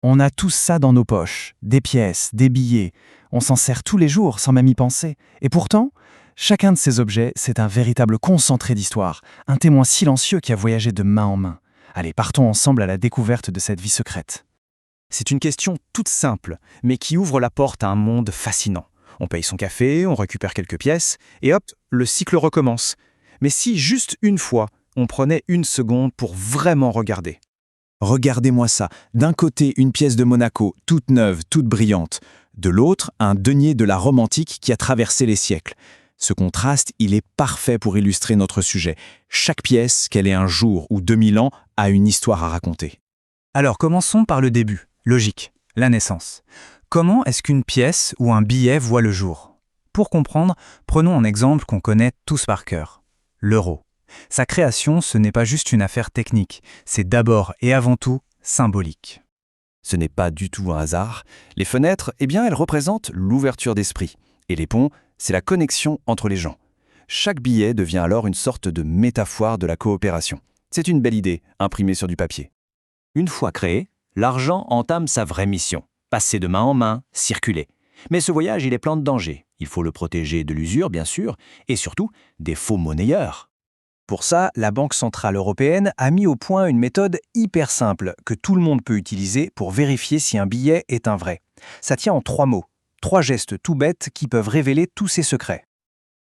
On a tous ça dans nos poches, des pièces, des billets. On s'en sert tous les jours sans même y penser. Et pourtant, chacun de ces objets, c'est un véritable concentré d'histoire, un témoin silencieux qui a voyagé de main en main. Allez, partons ensemble à la découverte de cette vie secrète. C'est une question toute simple, mais qui ouvre la porte à un monde fascinant. On paye son café, on récupère quelques pièces, et hop, le cycle recommence. Mais si juste une fois, on prenait une seconde pour vraiment regarder. Regardez-moi ça. D'un côté, une pièce de Monaco, toute neuve, toute brillante. De l'autre, un denier de la Rome antique qui a traversé les siècles. Ce contraste, il est parfait pour illustrer notre sujet. Chaque pièce, qu'elle ait un jour ou 2000 ans, a une histoire à raconter. Alors commençons par le début, logique, la naissance. Comment est-ce qu'une pièce ou un billet voit le jour? Pour comprendre, prenons un exemple qu'on connaît tous par cœur, l'euro. Sa création, ce n'est pas juste une affaire technique, c'est d'abord et avant tout symbolique. Ce n'est pas du tout un hasard. Les fenêtres, elles représentent l'ouverture d'esprit. Et les ponts, c'est la connexion entre les gens. Chaque billet devient alors une sorte de métaphore de la coopération. C'est une belle idée, imprimée sur du papier. Une fois créé, l'argent entame sa vraie mission. Passer de main en main, circuler. Mais ce voyage, il est plein de dangers. Il faut le protéger de l'usure, bien sûr, et surtout des faux monnayeurs. Pour ça, la Banque centrale européenne a mis au point une méthode hyper simple que tout le monde peut utiliser pour vérifier si un billet est un vrai. Ça tient en 3 mots, 3 gestes tout bêtes qui peuvent révéler tous ses secrets.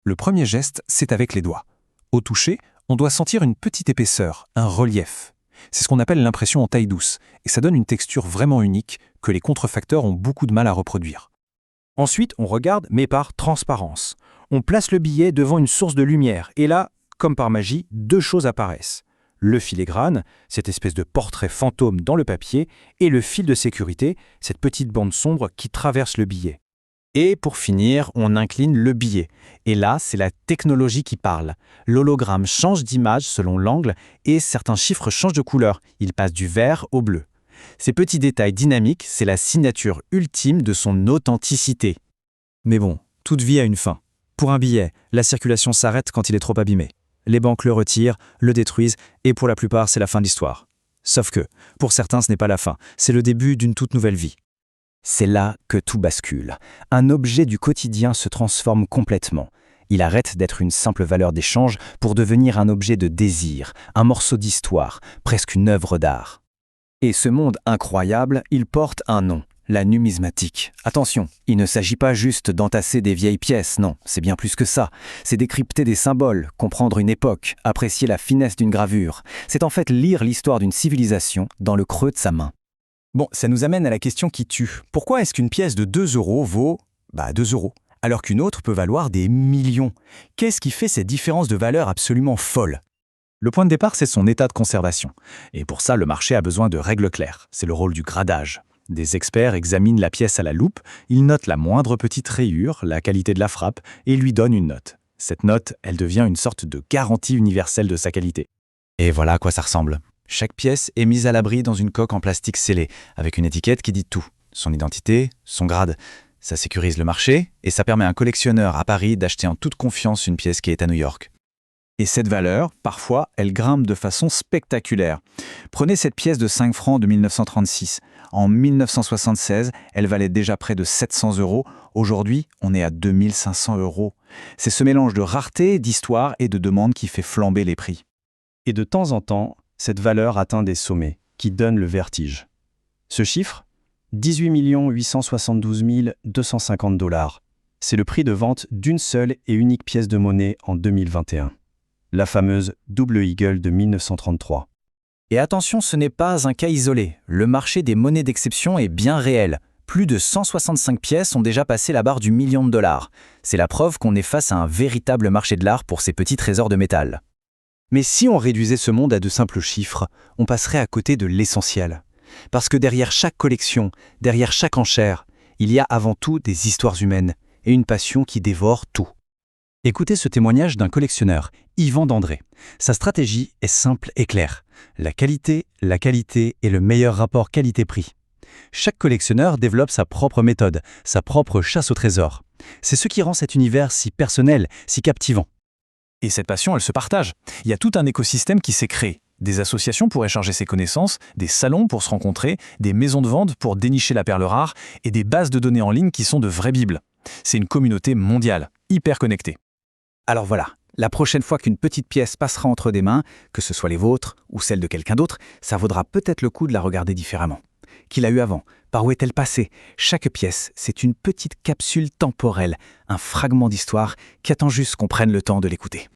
Le premier geste, c'est avec les doigts. Au toucher, on doit sentir une petite épaisseur, un relief. C'est ce qu'on appelle l'impression en taille douce, et ça donne une texture vraiment unique que les contrefacteurs ont beaucoup de mal à reproduire. Ensuite, on regarde, mais par transparence. On place le billet devant une source de lumière, et là, comme par magie, 2 choses apparaissent. Le filigrane, cette espèce de portrait fantôme dans le papier, et le fil de sécurité, cette petite bande sombre qui traverse le billet. Et pour finir, on incline le billet. Et là, c'est la technologie qui parle. L'hologramme change d'image selon l'angle et certains chiffres changent de couleur. Ils passent du vert au bleu. Ces petits détails dynamiques, c'est la signature ultime de son authenticité. Mais bon, toute vie a une fin. Pour un billet, la circulation s'arrête quand il est trop abîmé. Les banques le retirent, le détruisent, et pour la plupart, c'est la fin de l'histoire. Sauf que, pour certains, ce n'est pas la fin, c'est le début d'une toute nouvelle vie. C'est là que tout bascule. Un objet du quotidien se transforme complètement. Il arrête d'être une simple valeur d'échange pour devenir un objet de désir, un morceau d'histoire, presque une œuvre d'art. Et ce monde incroyable, il porte un nom, la numismatique. Attention, il ne s'agit pas juste d'entasser des vieilles pièces, non, c'est bien plus que ça. C'est décrypter des symboles, comprendre une époque, apprécier la finesse d'une gravure. C'est en fait lire l'histoire d'une civilisation dans le creux de sa main. Bon, ça nous amène à la question qui tue. Pourquoi est-ce qu'une pièce de 2 € vaut 2 €, alors qu'une autre peut valoir des millions? Qu'est-ce qui fait cette différence de valeur absolument folle? Le point de départ, c'est son état de conservation. Et pour ça, le marché a besoin de règles claires. C'est le rôle du gradage. Des experts examinent la pièce à la loupe, ils notent la moindre petite rayure, la qualité de la frappe, et lui donnent une note. Cette note, elle devient une sorte de garantie universelle de sa qualité. Et voilà à quoi ça ressemble. Chaque pièce est mise à l'abri dans une coque en plastique scellé, avec une étiquette qui dit tout. Son identité, son grade. Ça sécurise le marché, et ça permet à un collectionneur à Paris d'acheter en toute confiance une pièce qui est à New York. Et cette valeur, parfois, elle grimpe de façon spectaculaire. Prenez cette pièce de 5 francs de 1936. En 1976, elle valait déjà près de 700 €. Aujourd'hui, on est à 2500 €. C'est ce mélange de rareté, d'histoire et de demande qui fait flamber les prix. Et de temps en temps, cette valeur atteint des sommets qui donnent le vertige. Ce chiffre, 18 872 250 $. C'est le prix de vente d'une seule et unique pièce de monnaie en 2021. La fameuse Double Eagle de 1933. Et attention, ce n'est pas un cas isolé. Le marché des monnaies d'exception est bien réel. Plus de 165 pièces ont déjà passé la barre du million de dollars. C'est la preuve qu'on est face à un véritable marché de l'art pour ces petits trésors de métal. Mais si on réduisait ce monde à de simples chiffres, on passerait à côté de l'essentiel. Parce que derrière chaque collection, derrière chaque enchère, il y a avant tout des histoires humaines et une passion qui dévore tout. Écoutez ce témoignage d'un collectionneur, Yvan Dandré. Sa stratégie est simple et claire. La qualité et le meilleur rapport qualité-prix. Chaque collectionneur développe sa propre méthode, sa propre chasse au trésor. C'est ce qui rend cet univers si personnel, si captivant. Et cette passion, elle se partage. Il y a tout un écosystème qui s'est créé. Des associations pour échanger ses connaissances, des salons pour se rencontrer, des maisons de vente pour dénicher la perle rare et des bases de données en ligne qui sont de vraies bibles. C'est une communauté mondiale, hyper connectée. Alors voilà, la prochaine fois qu'une petite pièce passera entre des mains, que ce soit les vôtres ou celles de quelqu'un d'autre, ça vaudra peut-être le coup de la regarder différemment. Qui l'a eu avant? Par où est-elle passée? Chaque pièce, c'est une petite capsule temporelle, un fragment d'histoire qui attend juste qu'on prenne le temps de l'écouter.